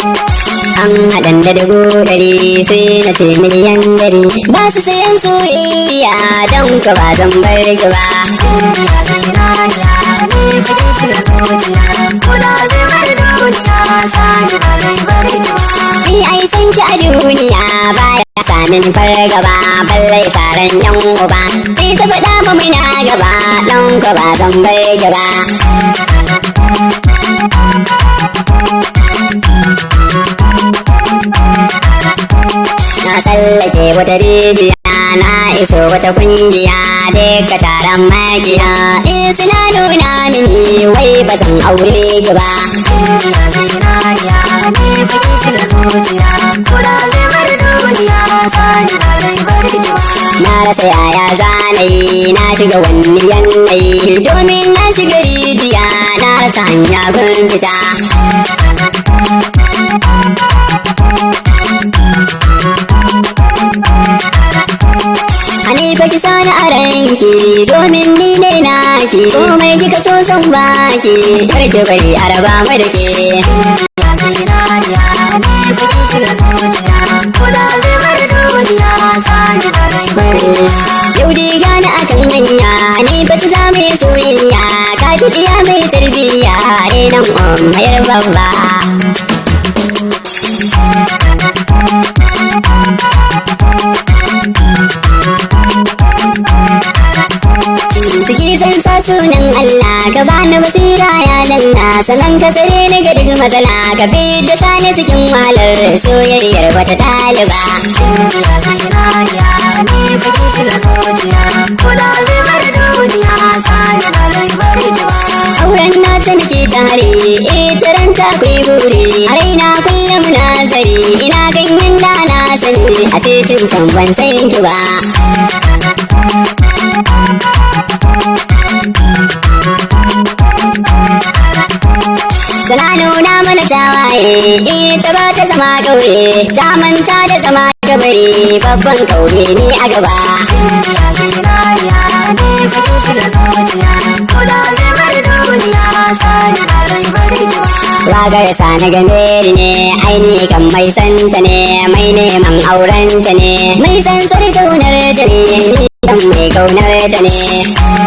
An haɗan da 100 sai na ce miliyan 100 ba su sayan soyayya don ka ba zan bar ki ba. Duniya zinariya ne fage shiga zuciya, kuna zai bar duniya sani ba zai bar ki ba. Ni ai san ki a duniya baya samin fargaba, balle taron yan uba sai ta faɗa mu muna gaba don ka ba zan bar ki ba. Na tsallake wata rijiya na iso wata kungiya duka taron magiya suna nuna mini wai ba zan aure ki ba. Duniya zinariya ne fage shiga zuciya, kuna zai bar duniya sani ba zai bar ki ba. Na rasa yaya zanayi na shiga wani yanayi domin na shiga rijiya na rasa hanya gun fita. Hanifa ki sani a ranki domin ni ne naki, komai kika so son baki kar ki bari a raba mu da ke. Duniya zinariya ne fage shiga zuciya, kuna zai bar duniya sani ba zai bar ki ba. Yau dai gane akan hanya ni ba ta za mai soyayya ka ji diya mai tarbiyya renan mayar babba. Suki san sa sunan Allah ka bani basira ya dalla, sannan ka tsare ni ga duk matsala ka bi da sani cikin wahalar soyayyar wata ɗaliba. Duniya zinariya ne fage shiga zuciya, kuna zai bar duniya sani ba zai bar ki ba. Auren na ta nake tare itaran ta kai buri a raina kullum nazari ina ganyen da na sani a titin can ban san ki ba. Sana nuna mana tawaye ita ba ta zama ƙauye ta manta da zama kabari babban ƙauye ne a gaba. Duniya zinariya ne fage shiga zuciya, kuna zai bar duniya sani ba zai bar ki ba. Wagar sa na game ne aini kan mai santa ne mai neman aurenta ne mai tsantsar kaunar ta ne ni kan mai kaunar ta ne.